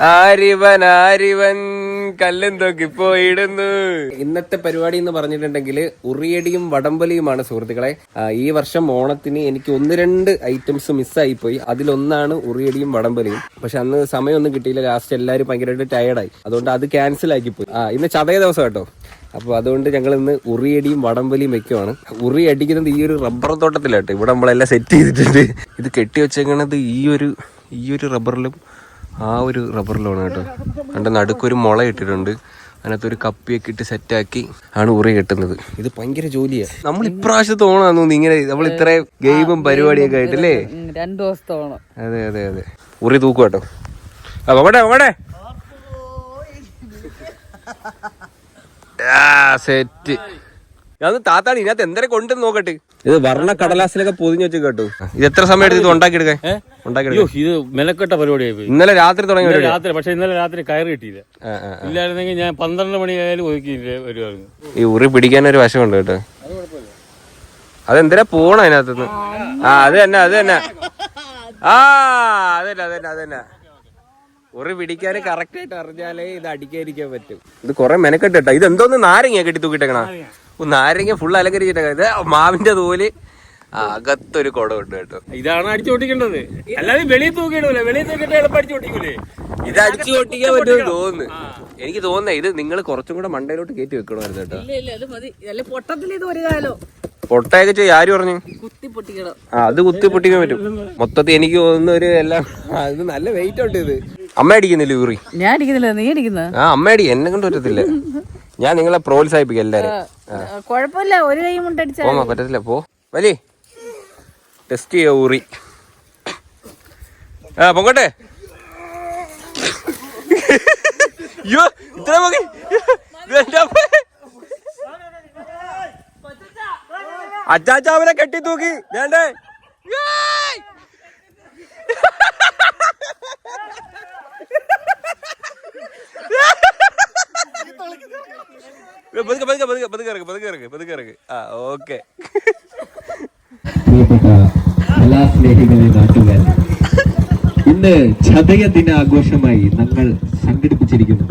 ആരിവൻ കല്ലും തോക്കി പോയിടുന്നു. ഇന്നത്തെ പരിപാടി എന്ന് പറഞ്ഞിട്ടുണ്ടെങ്കിൽ ഉറിയടിയും വടംവലിയുമാണ് സുഹൃത്തുക്കളെ. ഈ വർഷം ഓണത്തിന് എനിക്ക് 1-2 ഐറ്റംസ് മിസ്സായി പോയി. അതിലൊന്നാണ് ഉറിയടിയും വടംവലിയും. പക്ഷെ അന്ന് സമയമൊന്നും കിട്ടിയില്ല. ലാസ്റ്റ് എല്ലാവരും ഭയങ്കരമായിട്ട് ടയർഡായി. അതുകൊണ്ട് അത് ക്യാൻസൽ ആക്കി പോയി. ഇന്ന് ചതയ ദിവസം കേട്ടോ. അപ്പോൾ അതുകൊണ്ട് ഞങ്ങൾ ഇന്ന് ഉറിയടിയും വടംവലിയും വെക്കുവാണ്. ഉറി അടിക്കുന്നത് ഈ ഒരു റബ്ബർ തോട്ടത്തിലാട്ടോ. ഇവിടെ നമ്മളെല്ലാം സെറ്റ് ചെയ്തിട്ടുണ്ട്. ഇത് കെട്ടി വെച്ചേക്കണത് ഈ ഒരു റബ്ബറിലും ആ ഒരു റബ്ബറിലാണ് കേട്ടോ. കണ്ട നടുക്കൊരു മുള ഇട്ടിട്ടുണ്ട്. അതിനകത്തൊരു കപ്പിയൊക്കെ ഇട്ട് സെറ്റാക്കി ആണ് ഉറി കെട്ടുന്നത്. ഇത് ഭയങ്കര ജോലിയാണ്. നമ്മൾ ഇപ്രാവശ്യത്തെ ഓണാന്ന് തോന്നുന്നു ഇങ്ങനെ നമ്മൾ ഇത്ര ഗെയിമും പരിപാടിയൊക്കെ ആയിട്ടല്ലേ. 2 ദിവസത്തെ ഓണം. അതെ അതെ അതെ. ഉറി തൂക്കും കേട്ടോ. അവിടെ സെറ്റ്. ഞാൻ താത്താണ് ഇതിനകത്ത് എന്തൊക്കെ കൊണ്ടെന്ന് നോക്കട്ടെ. ഇത് വർണ്ണ കടലാസിലൊക്കെ പൊതിഞ്ഞ് വെച്ച് കേട്ടോ. ഇത് എത്ര സമയം എടുത്ത് ഉണ്ടാക്കിയെടുക്കാൻ? ഇത് മെനക്കെട്ട പരിപാടിയായി. ഇന്നലെ രാത്രി തുടങ്ങിയ രാത്രി. പക്ഷെ ഇന്നലെ രാത്രി കയറി കിട്ടിയില്ല. ഇല്ലായിരുന്നെങ്കിൽ ഞാൻ 12 മണിയായാലും ഒതുക്കിയില്ല വരുവായിരുന്നു. ഈ ഉറി പിടിക്കാനൊരു വശമുണ്ട് കേട്ടോ. അതെന്തിനാ പോണ അതിനകത്തുനിന്ന്? അത് തന്നെ അതന്നെ. ഉറി പിടിക്കാൻ കറക്റ്റ് ആയിട്ട് അറിഞ്ഞാലേ ഇത് അടിക്കാതിരിക്കാൻ പറ്റും. ഇത് കൊറേ മെനക്കെട്ട് കേട്ടോ. ഇത് എന്തോന്ന് നാരങ്ങ കെട്ടി തൂക്കിട്ടേക്കണ. നാരങ്ങ ഫുൾ അലങ്കരിച്ചിട്ടേക്ക. ഇത് മാവിന്റെ തോല് അകത്തൊരു കുടം ഉണ്ട് കേട്ടോ. ഇതാണ് അടിച്ചു പൊട്ടിക്കേണ്ടത്. അല്ലാതെ വെളിയിൽ തൂക്കിയിടൂലേ. വെളിയിൽ തൂക്കിട്ട് എളുപ്പം അടിച്ചു പൊട്ടിക്കൂലേ. ഇത് അടിച്ചു പൊട്ടിക്കാൻ പറ്റുമെന്ന് തോന്നുന്നു. എനിക്ക് തോന്നുന്നേ ഇത് നിങ്ങൾ കുറച്ചും കൂടെ മണ്ടയിലോട്ട് കയറ്റി വെക്കണമായിരുന്നു കേട്ടോ. പൊട്ടയൊക്കെ ചെയ്യും. ആര് പറഞ്ഞു? അത് കുത്തി പൊട്ടിക്കാൻ പറ്റും. മൊത്തത്തിൽ എനിക്ക് തോന്നുന്ന ഒരു എല്ലാം ഇത് നല്ല വെയിറ്റ് ഉണ്ട്. ഇത് അമ്മ അടിക്കുന്നില്ല ഊറി? ഞാൻ അടിക്കുന്നില്ല, നീ അടിക്കുന്ന? അമ്മ അടി. എന്നെ കൊണ്ട് പറ്റത്തില്ല. ഞാൻ നിങ്ങളെ പ്രോത്സാഹിപ്പിക്കും എല്ലാരും. കുഴപ്പമില്ല, ഒരു കൈ മുട്ടടിച്ചാ പറ്റത്തില്ല. പോ വലി ടെസ്റ്റ് ചെയ്യ ഊറി. പൊങ്ങട്ടെ. അയ്യോ ഇത്ര പൊങ്ങി. അച്ചാച്ചാവനെ കെട്ടി തൂക്കി. വേണ്ടേ ഓക്കെ. എല്ലാ സ്നേഹികളെ നാട്ടുകാർ, ഇന്ന് ചതയ ദിനാഘോഷമായി ഞങ്ങൾ സംഘടിപ്പിച്ചിരിക്കുന്നു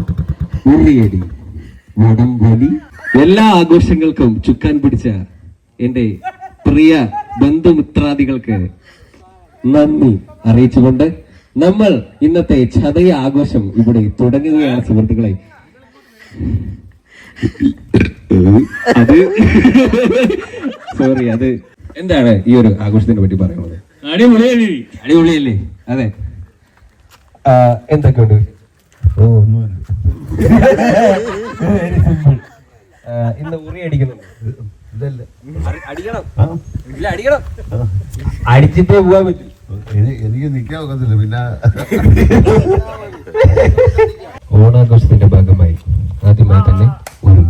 ഉറിയടി വടംവലി. എല്ലാ ആഘോഷങ്ങൾക്കും ചുക്കാൻ പിടിച്ച എന്റെ പ്രിയ ബന്ധുമിത്രാദികൾക്ക് നന്ദി അറിയിച്ചുകൊണ്ട് നമ്മൾ ഇന്നത്തെ ചതയ ആഘോഷം ഇവിടെ തുടങ്ങുകയാണ് സുഹൃത്തുക്കളെ. അത് സോറി, അത് എന്താണ് ഈ ഒരു ആഘോഷത്തിനെ പറ്റി പറയുന്നത്? അടിപൊളിയല്ലേ? അതെ. എന്തൊക്കെയുണ്ട്? ഇന്ന് ഉറി അടിക്കുന്നുണ്ട്. അടിച്ചിട്ടേ പോകാൻ പറ്റും. എനിക്ക് നിൽക്കാൻ ഒക്കത്തില്ല. പിന്നെ ഓണാഘോഷത്തിന്റെ ഭാഗമായി ആദ്യമായി തന്നെ ഒരു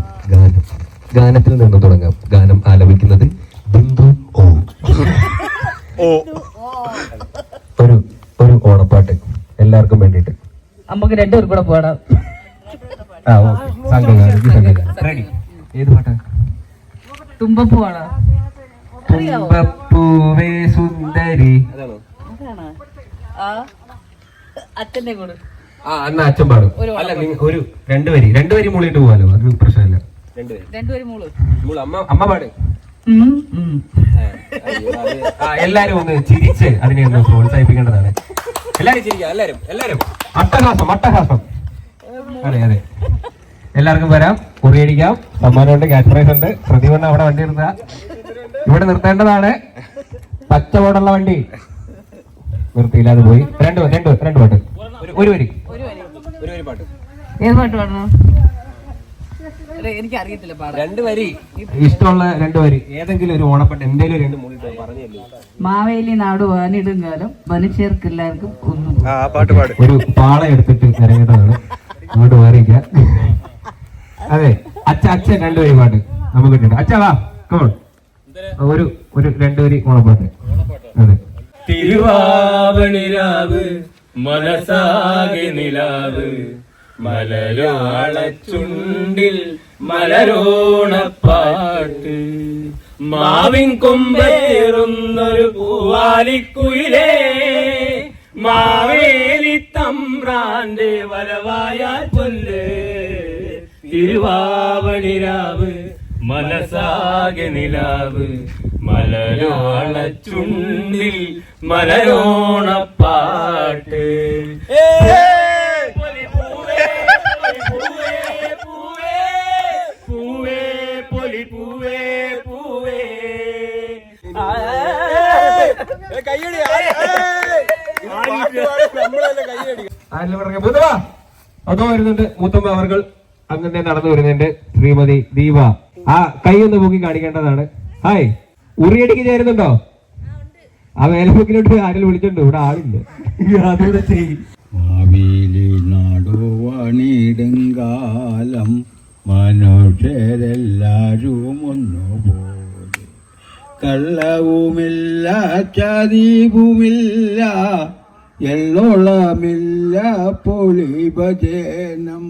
ഗാനത്തിൽ നിന്ന് തുടങ്ങാം. ഗാനം ആലപിക്കുന്നത് ബിന്ദു ഒരു ഓണപ്പാട്ട് എല്ലാവർക്കും വേണ്ടിയിട്ട്. നമുക്ക് 2 പേർ കൂടെ പാടാം. റെഡി? ഏത് പാട്ടാ? തുമ്പപ്പൂ പാടാം. തുമ്പപ്പൂവേ സുന്ദരി. അച്ഛന്റെ കൂടെ എന്നാ അച്ഛൻ പാടും. അല്ല ഒരു 2 വരി മൂളിയിട്ട് പോവാലോ. അത് പ്രശ്നമില്ല. 2 വരി മൂള്. അമ്മ പാട്. എല്ലാരും ഒന്ന് ചിരിച്ച് അതിനെ ഒന്ന് പ്രോത്സാഹിപ്പിക്കേണ്ടതാണ്. എല്ലാരും ചിരിക്കുക. എല്ലാരും അട്ടഹാസം. അതെ. എല്ലാവർക്കും വരാം, ഉറിയടിക്കാം. സമ്മാനമുണ്ട്, ക്യാഷ് പ്രൈസ് ഉണ്ട്. പ്രതിവണ്ണ അവിടെ വണ്ടി നിർത്തുക. ഇവിടെ നിർത്തേണ്ടതാണ്. പച്ചവോടുള്ള വണ്ടി നിർത്തിയില്ലാതെ പോയി. 2 പാട്ട്. ഒരു വരി പാട്ട്. ഏത് പാട്ട് പാടണം? എനിക്ക് അറിയത്തില്ല. 2 വരി. ഇഷ്ടമുള്ള 2 വരി ഏതെങ്കിലും ഒരു ഓണപ്പാട്ട് എന്തേലും 2 മൂന്ന് പറഞ്ഞല്ലോ. മാവേലി നാട് വാനിടും കാലം മനുഷ്യർക്ക് എല്ലാവർക്കും ഒന്നും. ഒരു പാള എടുത്തിട്ട് ഇറങ്ങേണ്ടതാണ്. അങ്ങോട്ട് മാറിയില്ല. അതെ, അച്ഛൻ 2 വരി പാട്ട് നമുക്ക് കിട്ടുന്നുണ്ട്. അച്ഛാ വാ, കോൾ ഒരു 2 വരി ഓണപ്പാട്ട്. അതെ. തിരുവാവണിരാവ് മനസാകെ നിലാവ് മലരാളച്ചുണ്ടിൽ മലരോണപ്പാട്ട് മാവിൻ കൊമ്പേറുന്നൊരു പൂവാലിക്കുയിലേ മാവേലി തമ്പ്രാന്റെ വരവായാൽ പൊല്ല് തിരുവാവണിരാവ് മനസാകെ നിലാവ് മലരോള ചുണ്ടിൽ മലരോണപ്പാട്ട് അതോ വരുന്നുണ്ട് മൂത്തമ്മ അവർ അങ്ങനെ നടന്നു വരുന്നുണ്ട്. ശ്രീമതി ദീപ ആ കൈ ഒന്ന് പൊക്കി കാണിക്കേണ്ടതാണ്. ഹായ്, ഉറിയടിക്ക് ചേരുന്നുണ്ടോ? ആ വേലപ്പൊക്കിലോട്ട് ആരെങ്കിലും വിളിച്ചിട്ടുണ്ടോ? ഇവിടെ ആളില്ല. അതുകൂടെ ചെയ്യും. മാവേലി നാടുവാണിടുങ്കാലം മനുഷ്യരെല്ലാരും ഒന്നുപോലെ കള്ളവുമില്ല ചതിവുമില്ല എള്ളോളമില്ല പൊളിഭജനം.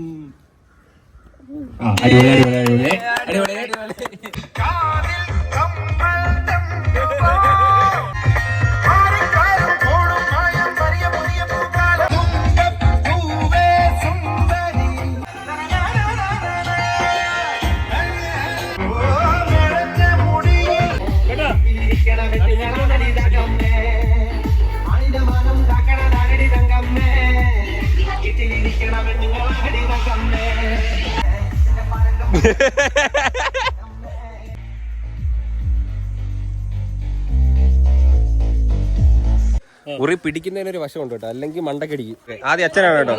ഉറി പിടിക്കുന്നതിനൊരു വശമുണ്ട് കേട്ടോ, അല്ലെങ്കിൽ മണ്ടക്കടിക്കും. ആദ്യം അച്ഛനാണ് കേട്ടോ.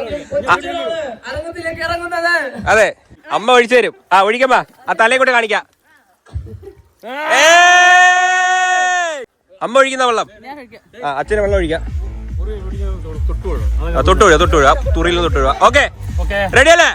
അതെ, അമ്മ ഒഴിച്ചു തരും. ആ ഒഴിക്കമ്പാ, ആ തലയെ കൂടെ കാണിക്കാം. അമ്മ ഒഴിക്കുന്ന വെള്ളം, ആ അച്ഛന് വെള്ളം ഒഴിക്കാം. തൊട്ടുവിഴ തുറിയിൽ നിന്ന് തൊട്ടുവിഴ. ഓക്കെ, റെഡി അല്ലേ?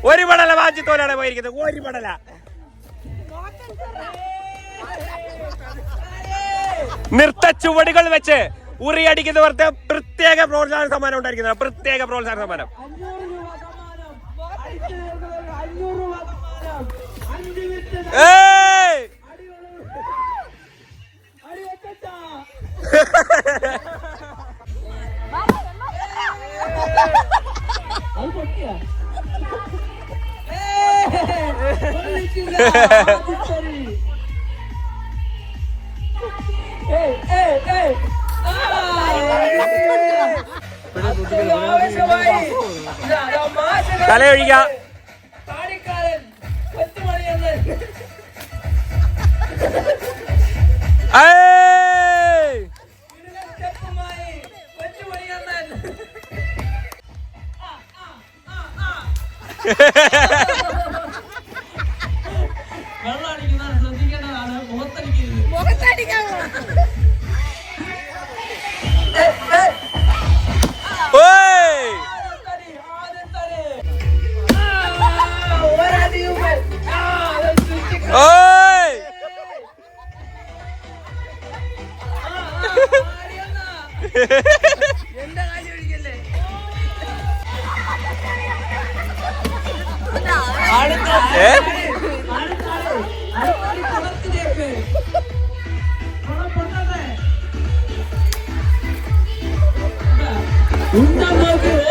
ഒരു പടല വാഞ്ചിത്തോലാണ് പോയിരിക്കുന്നത്. ഒരു പടല നൃത്ത ചുവടുകൾ വെച്ച് ഉറിയടിക്കുന്നവർക്ക് പ്രത്യേക പ്രോത്സാഹന സമ്മാനം ഉണ്ടായിരിക്കുന്നത്. പ്രത്യേക പ്രോത്സാഹന സമ്മാനം. തലയൊഴിക്ക.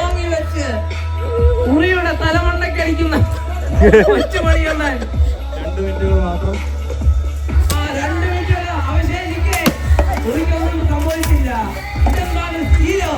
ഓങ്ങി വെച്ച് ഉറിയുടെ തലമണ്ടക്കടിക്കുന്ന കൊച്ചുമണിയൊന്നാൻ 2 മിനിറ്റുകൾ മാത്രം. 2 മിനിറ്റുകൾ അവശേഷിക്കേ ഉറിക്കൊന്നും സംഭവിച്ചില്ല. ഇതെന്താണ് ഹീരോ?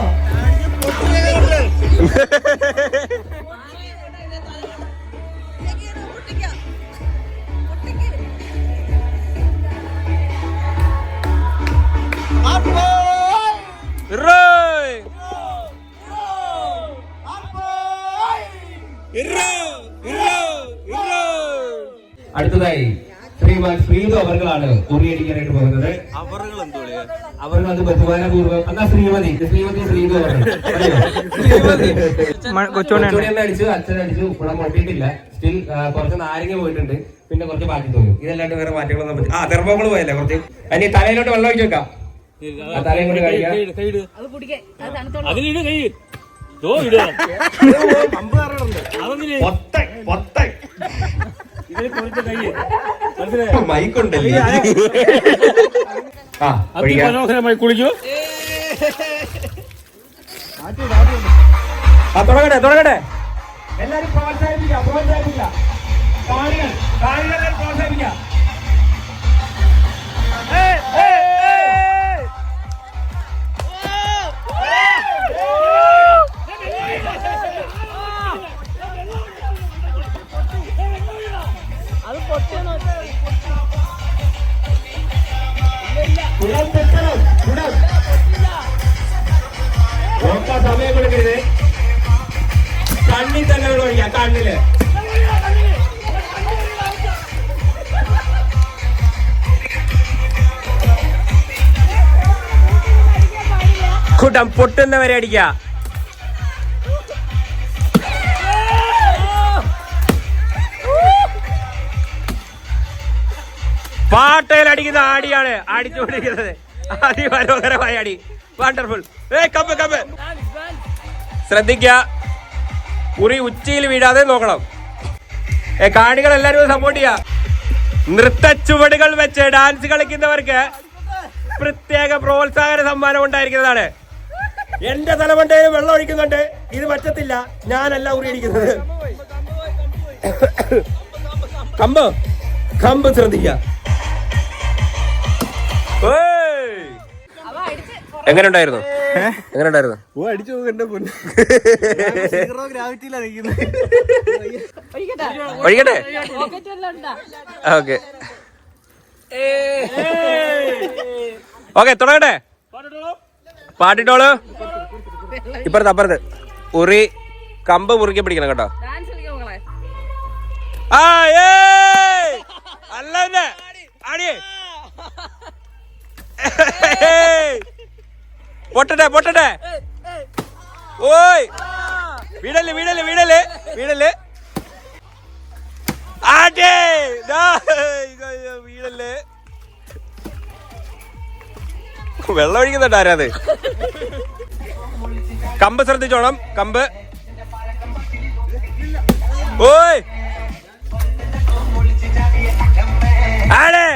അടുത്തതായി ശ്രീമാൻ ശ്രീതു അവർകളാണ് ഉറിയടിക്കാനായിട്ട് പോകുന്നത്. അവർ അത് ബഹുമാനപൂർവ്വം എന്നാ ശ്രീമതി ശ്രീതു കൊച്ചോണി അടിച്ചു, അച്ഛനടിച്ചു, ഗുണം പൊട്ടിയിട്ടില്ല. സ്റ്റിൽ കുറച്ച് നാരങ്ങ പോയിട്ടുണ്ട്. പിന്നെ കുറച്ച് പാറ്റി തോന്നും. ഇതല്ലാണ്ട് വേറെ മാറ്റങ്ങളൊന്നും പറ്റില്ല. തെർമോക്കോൾ പോയല്ലേ കുറച്ച്. അതിന് തലയിലോട്ട് വെള്ളം ഒഴിച്ച് വെക്കാം. തലയും കൊണ്ട് കഴിക്കാം. മൈക്കുണ്ടല്ലേ. മനോഹരമായി കുളിക്കൂ. തുടങ്ങട്ടെ. എല്ലാരും പ്രോത്സാഹിപ്പിക്കാം. കാണികൾ പ്രോത്സാഹിപ്പിക്കാം. സമയം കൊടുക്കരുത്. കണ്ണിൽ തന്നെ ഒഴിക്കാം. കണ്ണില് കുടം പൊട്ടുന്നവരെ അടിക്ക. പാട്ടയിൽ അടിക്കുന്ന ആടിയാണ് അടിച്ചുകൊണ്ടിരിക്കുന്നത്. അതിമനോഹരമായ അടി. വണ്ടർഫുൾ. കമ്പ് ശ്രദ്ധിക്ക. ഉറി ഉച്ചയിൽ വീഴാതെ നോക്കണം. കാണികൾ എല്ലാവരും സപ്പോർട്ട് ചെയ്യാ. നൃത്ത ചുവടുകൾ വെച്ച് ഡാൻസ് കളിക്കുന്നവർക്ക് പ്രത്യേക പ്രോത്സാഹന സമ്മാനം ഉണ്ടായിരിക്കുന്നതാണ്. എന്റെ തലമണ്ടയിൽ വെള്ളം ഒഴിക്കുന്നുണ്ട്. ഇത് പറ്റത്തില്ല. ഞാനല്ല ഉറി അടിക്കുന്നത്. കമ്പ് ശ്രദ്ധിക്ക. എങ്ങനെ ഉണ്ടായിരുന്നു? അടിച്ചു നോക്കണ്ട പൊന്നു. ഒഴിക്കട്ടെ. ഓക്കെ തുടങ്ങട്ടെ. പാട്ടിട്ടോളൂ. ഇപ്പുറത്ത് ഉറി കമ്പ് മുറുക്കി പിടിക്കണം കേട്ടോ. അല്ല ആടിയേ. പൊട്ടട്ടെ. ഓയ് വീടല്ലേ. ആടേ വീടല്ലേ. വെള്ളം ഒഴിക്കുന്നുണ്ട്. ആരാത്? കമ്പ് ശ്രദ്ധിച്ചോണം. കമ്പ്. ഓയ് ആടേ.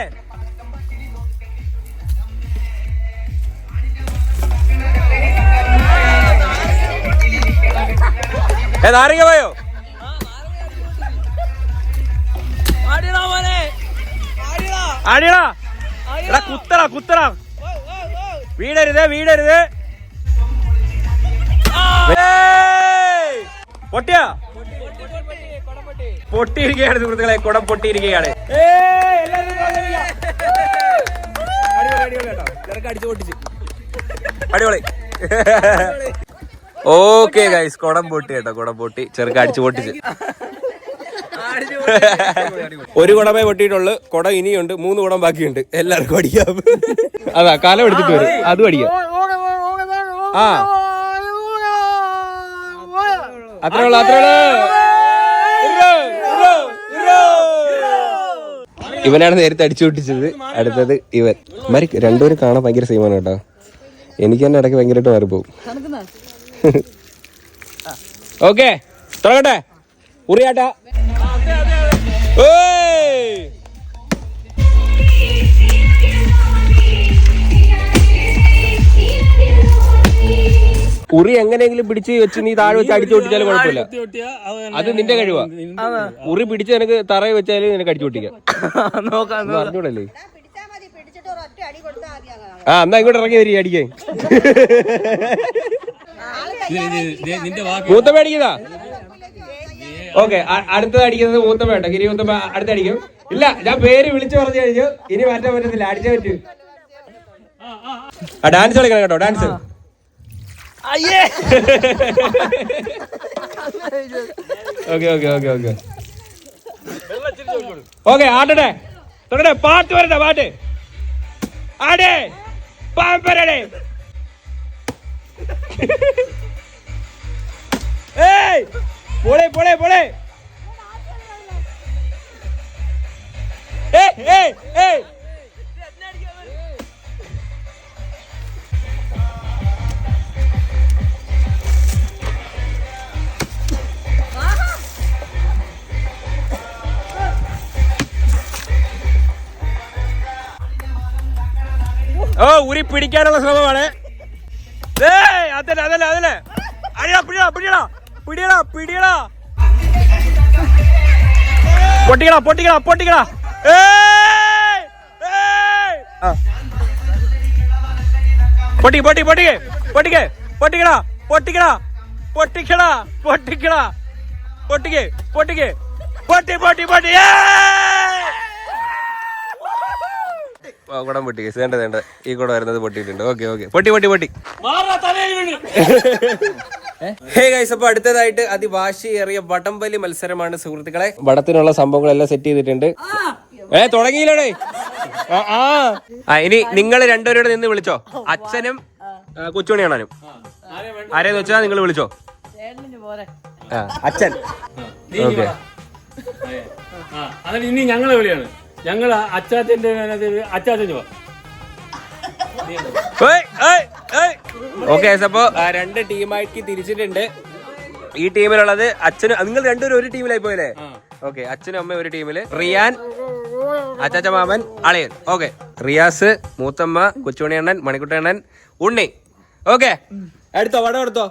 നാരങ്ങ പോയോ? ആടിയടാ. കുത്തറ. വീടരുത്. പൊട്ടിയിരിക്കുകയാണ് സുഹൃത്തുക്കളെ. കുടം പൊട്ടിയിരിക്കുകയാണ്. അടിപൊളി. ഓക്കെ ഗൈസ്, കുടം പൊട്ടി കേട്ടോ. ചെറുക്ക അടിച്ചു പൊട്ടിച്ച്. ഒരു കുടമേ പൊട്ടിയിട്ടുള്ളു. കുടം ഇനിയുണ്ട്. 3 കുടം ബാക്കിയുണ്ട്. എല്ലാവർക്കും അടിക്കാം. അതാ കാലം എടുത്തിട്ട് വരും. അതും അടിക്കാം. അത്രേ ഉള്ളു. ഇവനാണ് നേരത്തെ അടിച്ചു പൊട്ടിച്ചത്. അടുത്തത് ഇവൻ. രണ്ടുപേരും കാണാൻ ഭയങ്കര സെയിമാണ് കേട്ടോ. എനിക്ക് തന്നെ ഇടയ്ക്ക് ഭയങ്കരമായിട്ട് മാറിപ്പോവും. ഓക്കെ തുടങ്ങട്ടെ. ഉറിയാട്ടാ. ഉറി എങ്ങനെയെങ്കിലും പിടിച്ച് വെച്ച് നീ താഴെ വെച്ച് അടിച്ചു പൊട്ടിച്ചാലും കുഴപ്പമില്ല. അത് നിന്റെ കഴിവാ. ഉറി പിടിച്ച് നിനക്ക് തറയിൽ വെച്ചാലും നിനക്ക് അടിച്ചു പൊട്ടിക്കാം. അറിഞ്ഞൂടല്ലേ? എന്നാ ഇങ്ങോട്ട് ഇറങ്ങി വരി അടിക്കാൻ. മൂത്തമ്മ അടിക്കുന്നതാ. ഓക്കെ അടുത്തത് അടിക്കുന്നത് മൂത്തമ്മ കേട്ടോ. ഗിരി മൂത്തമ്മ അടുത്തടിക്കും. ഇല്ല, ഞാൻ പേര് വിളിച്ചു പറഞ്ഞു കഴിഞ്ഞു. ഇനി മാറ്റാൻ പറ്റത്തില്ല. അടിച്ചേ പറ്റൂ. ഡാൻസ് കളിക്കണം കേട്ടോ. ഡാൻസ്. ഓക്കെ ആടട്ടെ. തുടങ്ങട്ടെ. പാട്ട് വരട്ടെ. പാട്ട് ആടേ. പാമ്പരടേ. പോളെ. ഓ ഉരി പിടിക്കാനുള്ള ശ്രമമാണ്. അതല്ലേ അതല്ലേ അതല്ലേ അടിയാ പിടിയടാ പിടിയടാ പിടിയടാ പിടിയടാ പൊട്ടിക്കടാ പൊട്ടിക്കടാ പൊട്ടിക്കടാ. പൊട്ടി പൊട്ടി പൊട്ടിക്കേ പൊട്ടിക്കേ പൊട്ടിക്കടാ പൊട്ടിക്കടാ പൊട്ടിക്കടാ പൊട്ടിക്കടാ പൊട്ടിക്കേ പൊട്ടിക്കേ പൊട്ടി പൊട്ടി പൊട്ടി. കുടം പൊട്ടി വേണ്ട വേണ്ട ഈ കുടം വരുന്നത് പൊട്ടിയിട്ടുണ്ട്. ഓക്കെ ഓക്കെ പൊട്ടി പൊട്ടി പൊട്ടി. ഹേ ഗൈസ്, അപ്പൊ അടുത്തതായിട്ട് അതിവാശിയേറിയ വടംവലി മത്സരമാണ് സുഹൃത്തുക്കളെ. വടത്തിനുള്ള സംഭവങ്ങളെല്ലാം സെറ്റ് ചെയ്തിട്ടുണ്ട്. തുടങ്ങിയില്ലേ? ഇനി നിങ്ങൾ രണ്ടുപേരോട് നിന്ന് വിളിച്ചോ. അച്ഛനും കൊച്ചുമണി കാണാനും ആരെന്ന് വെച്ചാ നിങ്ങൾ വിളിച്ചോ. അച്ഛൻ ഓക്കെ. ഇനി ഞങ്ങളെ വിളിയാണ്. ഞങ്ങൾ അച്ചാച്ചന്റെ അച്ചാച്ചൻ ഓക്കെ. അപ്പൊ രണ്ട് ടീമായിട്ട് തിരിച്ചിട്ടുണ്ട്. ഈ ടീമിലുള്ളത് അച്ഛനും നിങ്ങൾ രണ്ടുപേരും ഒരു ടീമിലായി പോയല്ലേ? ഓക്കെ. അച്ഛനും അമ്മയും ഒരു ടീമില്, റിയാൻ, അച്ചാച്ച മാമൻ, അളയൻ. ഓക്കെ. റിയാസ്, മൂത്തമ്മ, കൊച്ചുമണിയണ്ണൻ, മണിക്കുട്ടണ്ണൻ, ഉണ്ണി. ഓക്കെ. എടുത്തോ വടം എടുത്തോ.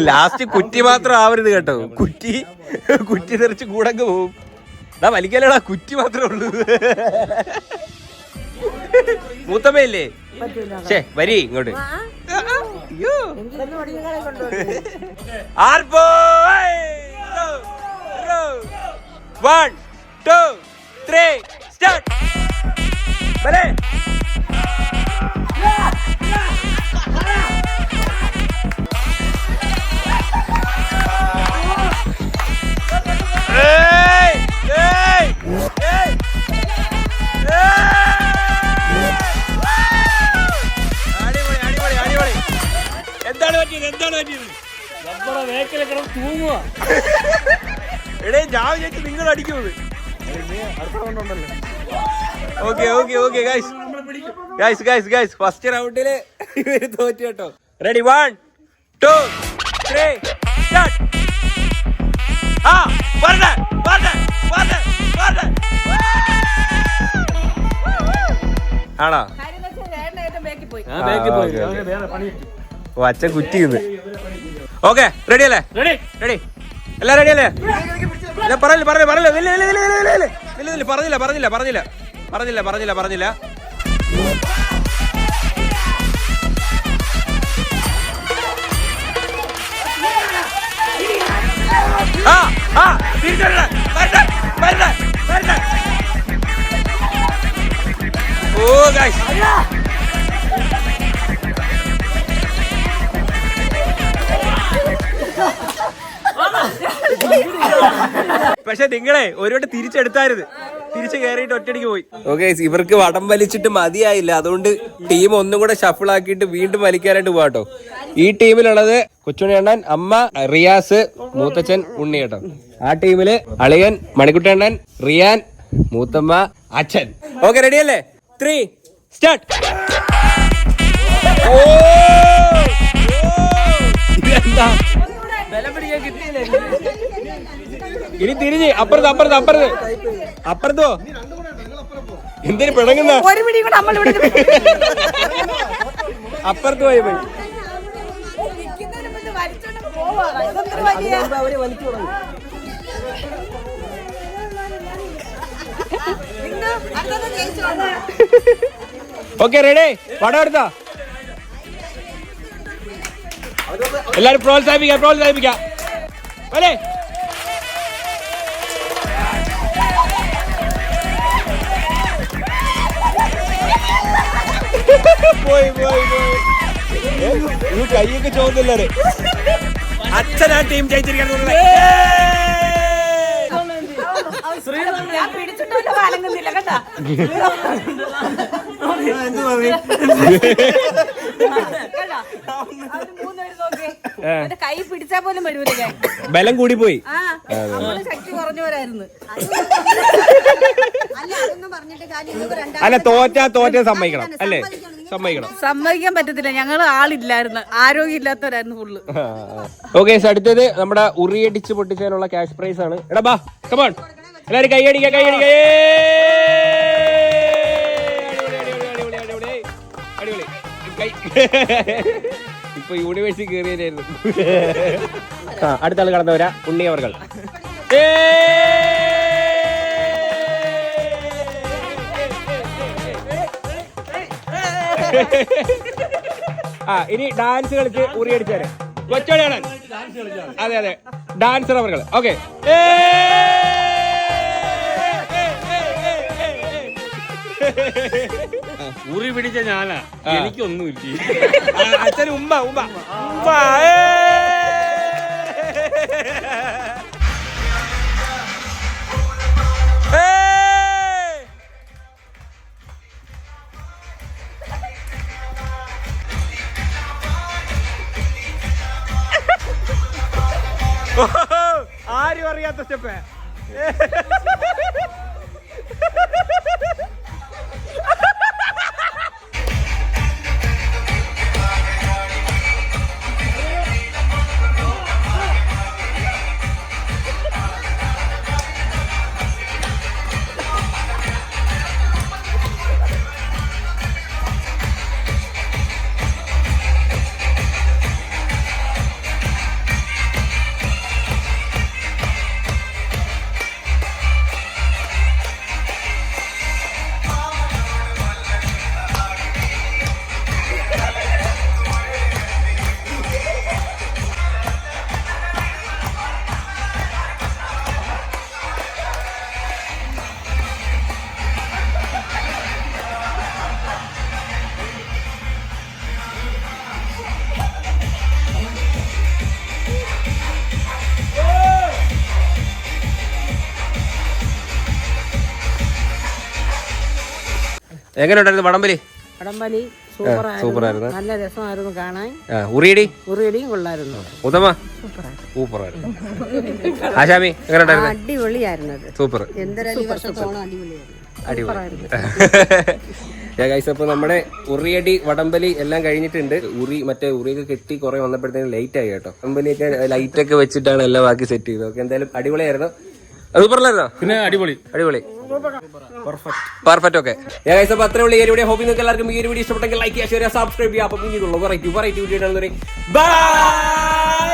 ലാസ്റ്റ് കുറ്റി മാത്രം ആവരുത് കേട്ടോ. കുറ്റി തെറിച്ച് കൂടങ്ങ് പോവും. വലിക്കലടാ, കുറ്റി മാത്രമേ ഉള്ളൂ. മൂത്തമ്മയില്ലേ? ശേ വരി ഇങ്ങോട്ട്. One, two, three, start. എന്താണ് പറ്റിയത്? എന്താണ് പറ്റിയത്? എടേ ജാവ് ചേച്ചി നിങ്ങൾ അടിക്കുന്നത്. Okay okay okay guys guys guys guys first റൗണ്ടില് ഇവര് തോറ്റു കേട്ടോ. Ready 1, 2, 3 start. ആണോ? ഓ അച്ഛൻ കുറ്റിന്ന്. ഓക്കെ റെഡി അല്ലേ? റെഡി എല്ലാം റെഡി അല്ലേ? പറഞ്ഞില്ല പറഞ്ഞില്ല പറഞ്ഞില്ല പറഞ്ഞില്ല പറഞ്ഞില്ല പറഞ്ഞില്ല പറഞ്ഞില്ല പറഞ്ഞില്ല പറഞ്ഞില്ല. ഓ ഗൈസ് പക്ഷെ നിങ്ങളെ ഒരുവട്ടം തിരിച്ചെടുത്തായിരുന്നു. തിരിച്ചു കയറിയിട്ട് ഒറ്റടിക്ക് പോയി. ഓക്കെ. ഇവർക്ക് വടം വലിച്ചിട്ട് മതിയായില്ല. അതുകൊണ്ട് ടീം ഒന്നും കൂടെ ഷഫിൾ ആക്കിയിട്ട് വീണ്ടും വലിക്കാനായിട്ട് പോവാട്ടോ. ഈ ടീമിലുള്ളത് കൊച്ചുമണിയണ്ണൻ, അമ്മ, റിയാസ്, മൂത്തച്ഛൻ, ഉണ്ണി കേട്ടോ. ആ ടീമില് അളിയൻ, മണിക്കുട്ടണ്ണൻ, റിയാൻ, മൂത്തമ്മ, അച്ഛൻ. ഓക്കെ റെഡി അല്ലേ? 3 സ്റ്റാർട്ട്. ഇനി തിരിഞ്ഞ് അപ്പുറത്ത് അപ്പുറത്ത് അപ്പുറത്ത് അപ്പുറത്തോ. എന്തിനു പിണങ്ങുന്ന? അപ്പുറത്ത് പോയി പോയി. Okay ready. പടം എടുത്താ എല്ലാരും പ്രോത്സാഹിപ്പിക്കാം പ്രോത്സാഹിപ്പിക്കാം. അല്ലേ? പോയി പോയി പോയി. കൈയൊക്കെ ചോദില്ലേ? അച്ഛൻ ആ ടീം ജയിച്ചിരിക്കാൻ കൈ പിടിച്ചാ പോലും വരൂല. ബലം കൂടി പോയി. പറഞ്ഞവരായിരുന്നു. അല്ല തോറ്റ സമ്മതിക്കണം അല്ലേ? സമ്മതിക്കാൻ പറ്റത്തില്ല, ഞങ്ങൾ ആളില്ലായിരുന്നു, ആരോഗ്യം ഇല്ലാത്തവരായിരുന്നു ഫുള്ള്. ഓക്കെ, അടുത്തത് നമ്മുടെ ഉറിയടിച്ച് പൊട്ടിച്ചതിനുള്ള ക്യാഷ് പ്രൈസ് ആണ്. എടാ ബാ, കമോൺ എല്ലാരും കൈയടിക്ക. അടിപൊളി. ഇപ്പൊ യൂണിവേഴ്സിറ്റി കയറിയായിരുന്നു. അടുത്ത ആള് കടന്നവരാ ഉണ്ണി അവർകൾ. ഇനി ഡാൻസ് കളിച്ച് ഉറിയടിച്ചേരെ കൊച്ചോളിയാണ്. അതെ ഡാൻസർ അവർകൾ. ഓക്കെ, ഉറി പിടിച്ച ഞാനാ, എനിക്കൊന്നുമില്ല. അച്ഛൻ ഉമ്മ. ആരും അറിയാത്ത സ്റ്റെപ്പ്. എങ്ങനെയുണ്ടായിരുന്നു വടംവലി? വടംവലി സൂപ്പറായിരുന്നു, നല്ല രസമായിരുന്നു കാണാൻ. ഉറിയടിയും കൊള്ളായിരുന്നു. ഉത്തമ സൂപ്പറായിരുന്നു. ആശാമി എങ്ങനെയുണ്ടായിരുന്നു? അടിപൊളിയായിരുന്നത്. സൂപ്പർ. അപ്പൊ നമ്മുടെ ഉറിയടി വടംവലി എല്ലാം കഴിഞ്ഞിട്ടുണ്ട്. ഉറിയൊക്കെ കെട്ടി കുറെ വന്നപ്പോഴത്തേക്കും ലേറ്റ് ആയി കേട്ടോ. വടംവലിയൊക്കെ ലൈറ്റ് ഒക്കെ വെച്ചിട്ടാണ് എല്ലാം ബാക്കി സെറ്റ് ചെയ്തത്. ഓക്കെ, എന്തായാലും അടിപൊളിയായിരുന്നു. സൂപ്പറല്ലായിരുന്നോ? പിന്നെ അടിപൊളി. പെർഫെക്റ്റ്. ഓക്കെ, അപ്പൊ അത്രേ ഉള്ളൂ ഈ വീഡിയോ. ഹോപ്പ് നിങ്ങൾക്ക് എല്ലാവർക്കും ഈ വീഡിയോ ഇഷ്ടപ്പെട്ടെങ്കിൽ ലൈക്ക് ചെയ്യുക, ഷെയർ ചെയ്യുക, സബ്സ്ക്രൈബ് ചെയ്യുക. അപ്പൊ പിന്നീടുള്ള വെറൈറ്റി വീഡിയോ. ബൈ.